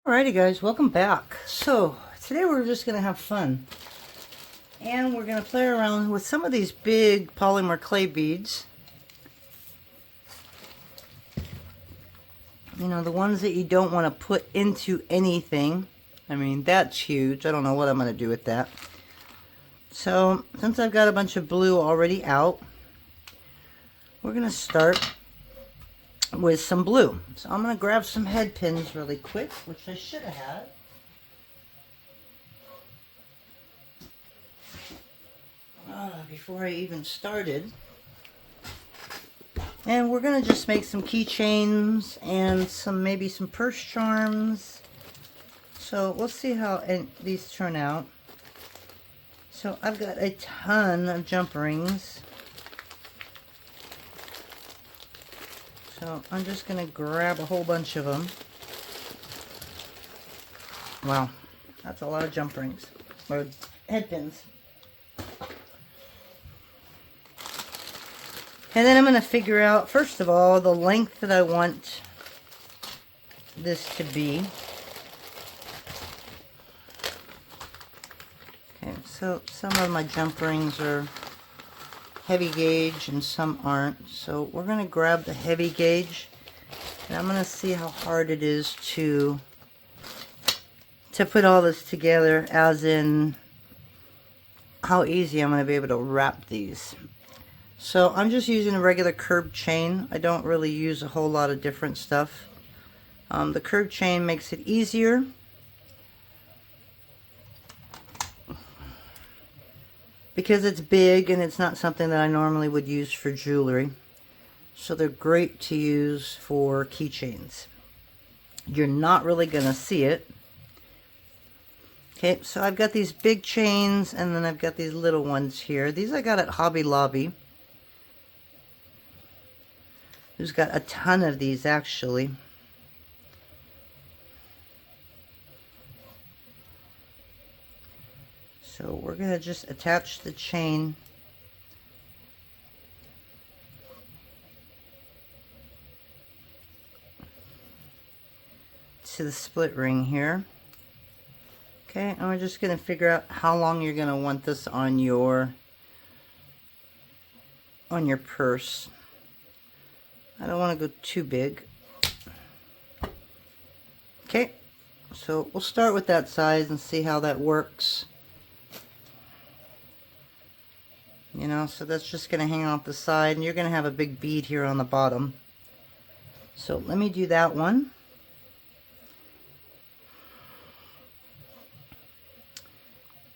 Alrighty guys, welcome back. So today we're just going to have fun. And we're going to play around with some of these big polymer clay beads. You know, the ones that you don't want to put into anything. I mean, that's huge. I don't know what I'm going to do with that. So, since I've got a bunch of blue already out, we're going to start with some blue. So I'm going to grab some head pins really quick, which I should have had. Before I even started. And we're going to just make some keychains and maybe some purse charms. So we'll see how these turn out. So I've got a ton of jump rings. So I'm just going to grab a whole bunch of them. Wow, that's a lot of jump rings, or head pins. And then I'm going to figure out, first of all, the length that I want this to be. Okay, so some of my jump rings are heavy gauge and some aren't. So we're going to grab the heavy gauge, and I'm going to see how hard it is to put all this together, as in how easy I'm going to be able to wrap these. So I'm just using a regular curved chain. I don't really use a whole lot of different stuff. The curved chain makes it easier. Because it's big and it's not something that I normally would use for jewelry. So they're great to use for keychains. You're not really going to see it. Okay, so I've got these big chains and then I've got these little ones here. These I got at Hobby Lobby. Who's got a ton of these actually. So we're going to just attach the chain to the split ring here. Okay, and we're just going to figure out how long you're going to want this on your purse. I don't want to go too big. Okay, so we'll start with that size and see how that works. You know, so that's just going to hang off the side, and you're going to have a big bead here on the bottom. So let me do that one.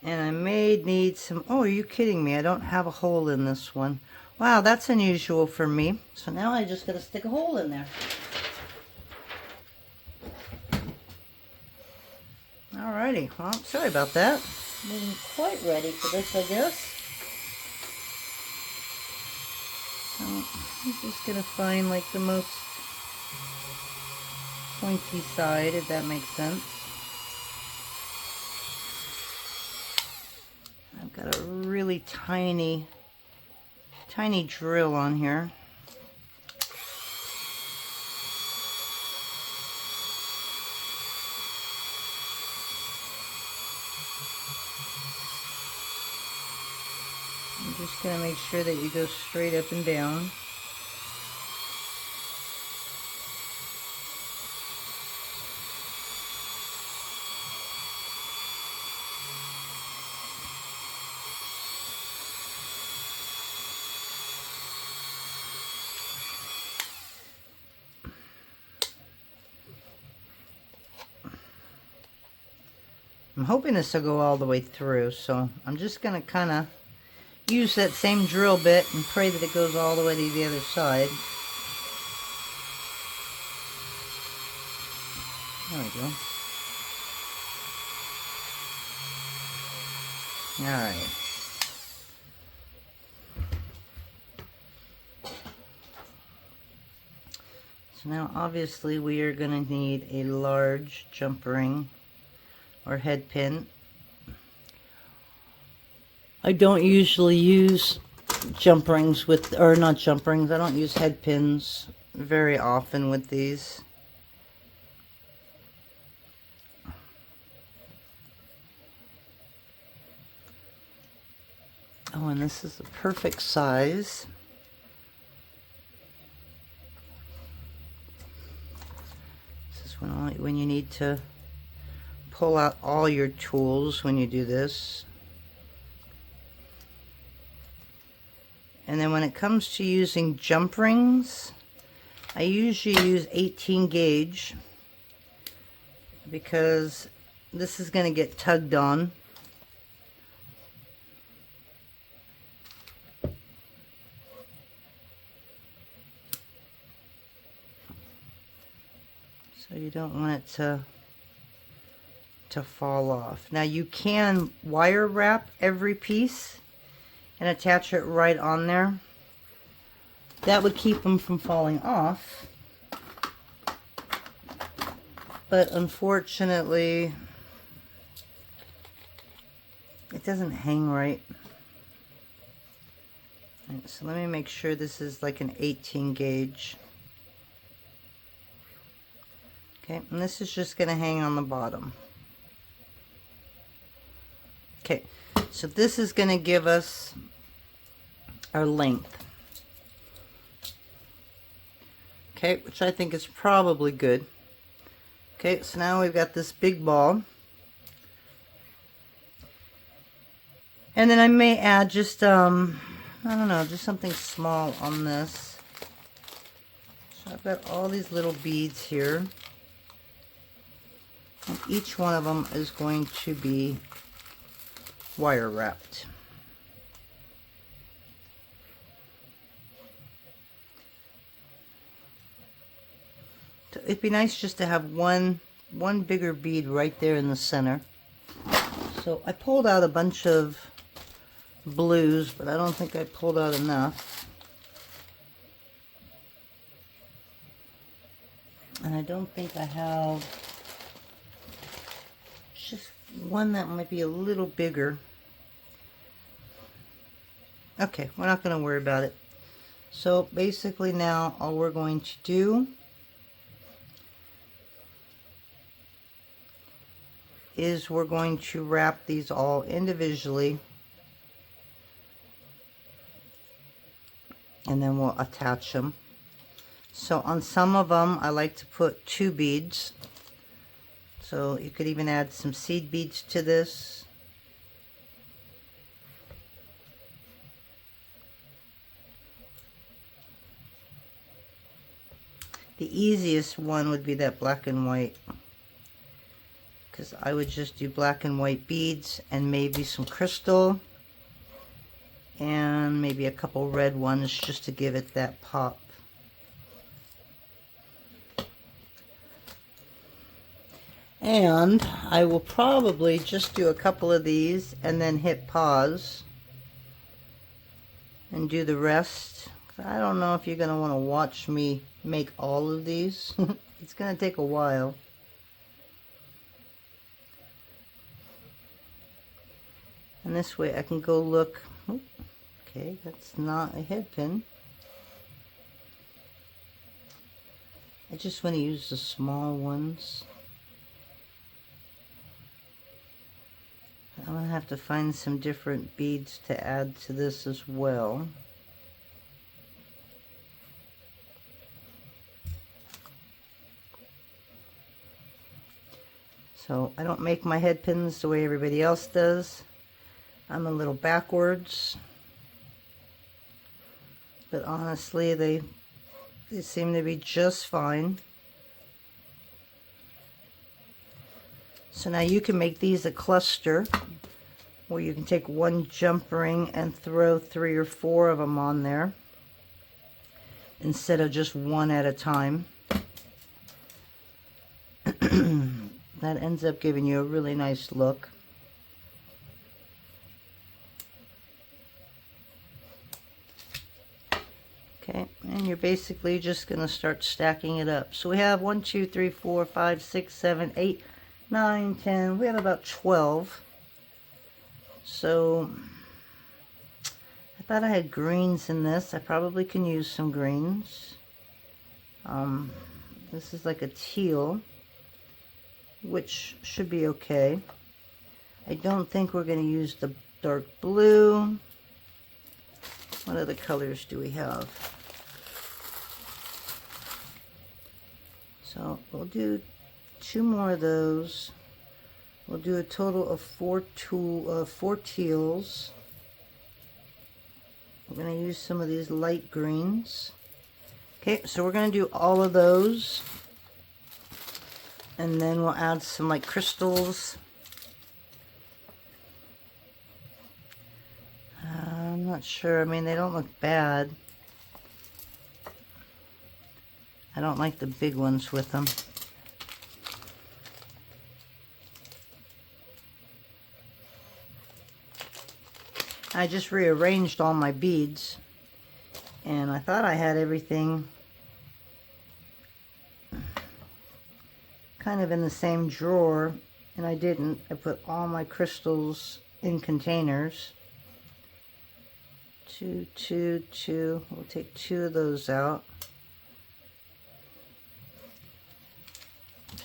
And I may need some, oh, are you kidding me? I don't have a hole in this one. Wow, that's unusual for me. So now I just got to stick a hole in there. Alrighty, well, sorry about that. Wasn't quite ready for this, I guess. So I'm just going to find like the most pointy side, if that makes sense. I've got a really tiny drill on here. I'm just going to make sure that you go straight up and down. I'm hoping this will go all the way through, so I'm just going to kind of use that same drill bit and pray that it goes all the way to the other side. There we go. Alright. So now obviously we are going to need a large jump ring or head pin. I don't usually use jump rings with, or not jump rings, I don't use head pins very often with these. Oh, and this is the perfect size. This is when you need to pull out all your tools when you do this. And then when it comes to using jump rings, I usually use 18 gauge because this is going to get tugged on. So you don't want it to fall off. Now you can wire wrap every piece and attach it right on there. That would keep them from falling off. But unfortunately, it doesn't hang right. So let me make sure this is like an 18 gauge. Okay, and this is just going to hang on the bottom. Okay, so this is going to give us our length. Okay, which I think is probably good. Okay, so now we've got this big ball. And then I may add just, I don't know, just something small on this. So I've got all these little beads here. And each one of them is going to be wire wrapped. So it'd be nice just to have one bigger bead right there in the center. So I pulled out a bunch of blues, but I don't think I pulled out enough. And I don't think I have just one that might be a little bigger. Okay, we're not going to worry about it. So basically now all we're going to do is we're going to wrap these all individually, and then we'll attach them. So on some of them I like to put 2 beads. So you could even add some seed beads to this. The easiest one would be that black and white, because I would just do black and white beads and maybe some crystal and maybe a couple red ones just to give it that pop. And I will probably just do a couple of these and then hit pause and do the rest. I don't know if you're going to want to watch me make all of these. It's going to take a while. And this way I can go look. Okay, that's not a head pin. I just want to use the small ones. I'm going to have to find some different beads to add to this as well. So I don't make my head pins the way everybody else does. I'm a little backwards. But honestly, they seem to be just fine. So now you can make these a cluster, where you can take one jump ring and throw 3 or 4 of them on there instead of just one at a time. That ends up giving you a really nice look. Okay, and you're basically just going to start stacking it up. So we have 1, 2, 3, 4, 5, 6, 7, 8, 9, 10. We have about 12. So I thought I had greens in this. I probably can use some greens. This is like a teal, which should be okay. I don't think we're going to use the dark blue. What other colors do we have? So we'll do 2 more of those. We'll do a total of 4 teals. We're going to use some of these light greens. Okay, so we're going to do all of those. And then we'll add some like crystals. I'm not sure. I mean, they don't look bad. I don't like the big ones with them. I just rearranged all my beads, and I thought I had everything kind of in the same drawer, and I didn't. I put all my crystals in containers. 2, 2, 2. We'll take 2 of those out.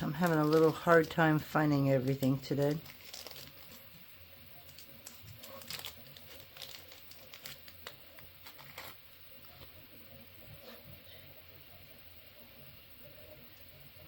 I'm having a little hard time finding everything today.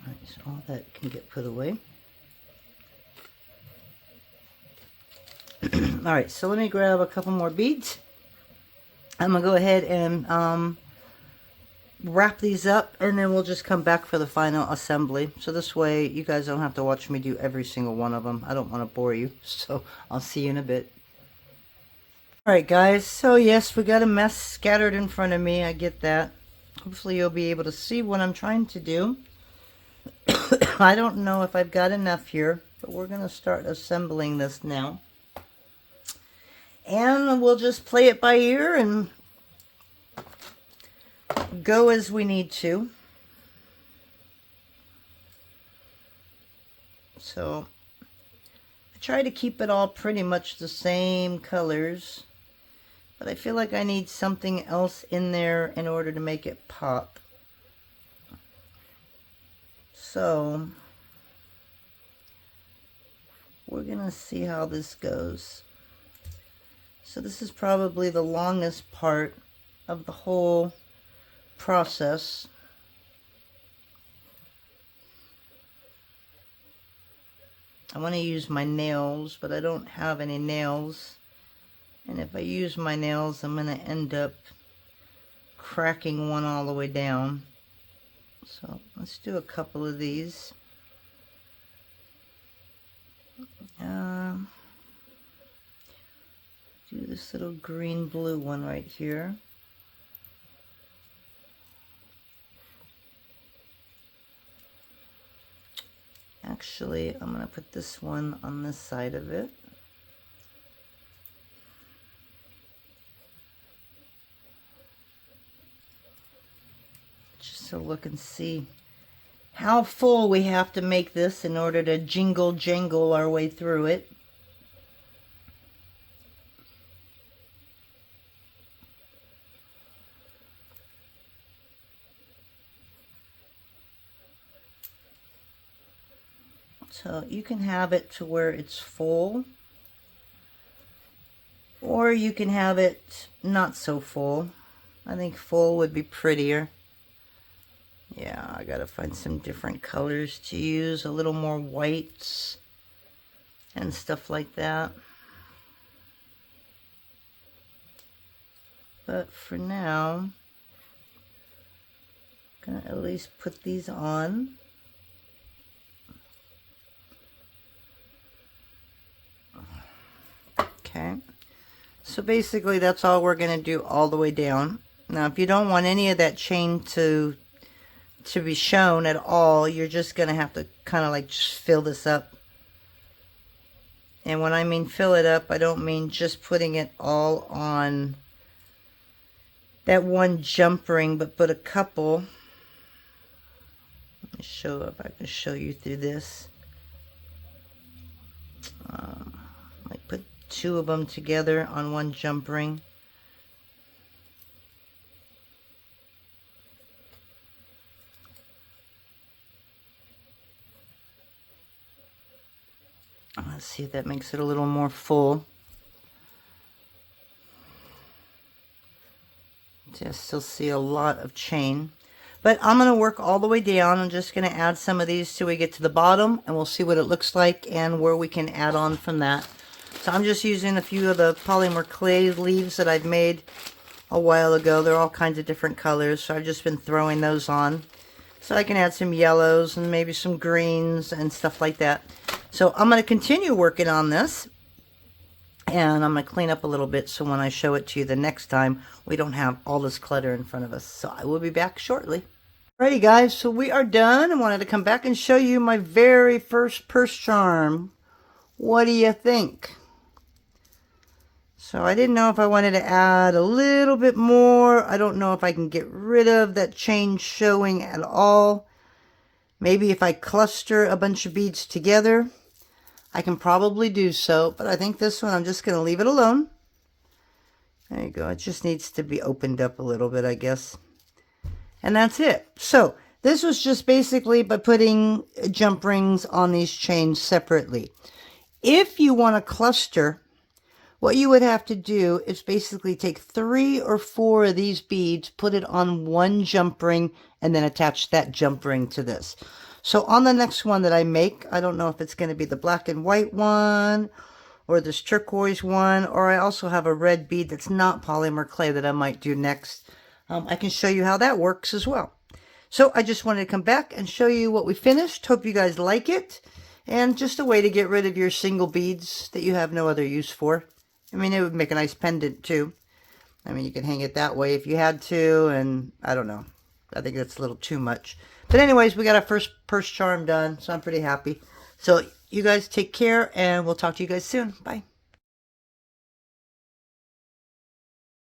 Alright, so all that can get put away. Alright, so let me grab a couple more beads. I'm going to go ahead and wrap these up, and then we'll just come back for the final assembly. So this way you guys don't have to watch me do every single one of them. I don't want to bore you, so I'll see you in a bit. Alright guys, so yes, we got a mess scattered in front of me. I get that. Hopefully you'll be able to see what I'm trying to do. I don't know if I've got enough here, but we're going to start assembling this now. And we'll just play it by ear and go as we need to. So I try to keep it all pretty much the same colors, but I feel like I need something else in there in order to make it pop. So we're gonna see how this goes. So this is probably the longest part of the whole process. I want to use my nails, but I don't have any nails. And if I use my nails, I'm going to end up cracking one all the way down. So let's do a couple of these. Do this little green blue one right here. Actually, I'm going to put this one on this side of it. Just to look and see how full we have to make this in order to jingle jangle our way through it. So you can have it to where it's full, or you can have it not so full. I think full would be prettier. Yeah, I gotta find some different colors to use, a little more whites and stuff like that. But for now, I'm gonna at least put these on. Okay, so basically that's all we're going to do all the way down. Now if you don't want any of that chain to be shown at all, you're just going to have to kind of like just fill this up. And when I mean fill it up, I don't mean just putting it all on that one jump ring, but put a couple. Let me show if I can show you through this. Like put 2 of them together on one jump ring. Let's see if that makes it a little more full. See, I still see a lot of chain. But I'm going to work all the way down. I'm just going to add some of these till we get to the bottom, and we'll see what it looks like and where we can add on from that. So I'm just using a few of the polymer clay leaves that I've made a while ago. They're all kinds of different colors, so I've just been throwing those on. So I can add some yellows and maybe some greens and stuff like that. So I'm going to continue working on this. And I'm going to clean up a little bit so when I show it to you the next time, we don't have all this clutter in front of us. So I will be back shortly. Alrighty guys, so we are done. I wanted to come back and show you my very first purse charm. What do you think? So I didn't know if I wanted to add a little bit more. I don't know if I can get rid of that chain showing at all. Maybe if I cluster a bunch of beads together, I can probably do so, but I think this one I'm just going to leave it alone. There you go. It just needs to be opened up a little bit, I guess. And that's it. So this was just basically by putting jump rings on these chains separately. If you want to cluster, what you would have to do is basically take 3 or 4 of these beads, put it on one jump ring, and then attach that jump ring to this. So on the next one that I make, I don't know if it's going to be the black and white one or this turquoise one, or I also have a red bead that's not polymer clay that I might do next. I can show you how that works as well. So I just wanted to come back and show you what we finished. Hope you guys like it. And just a way to get rid of your single beads that you have no other use for. I mean, it would make a nice pendant too. I mean, you can hang it that way if you had to, and I don't know. I think that's a little too much. But anyways, we got our first purse charm done, so I'm pretty happy. So you guys take care, and we'll talk to you guys soon. Bye.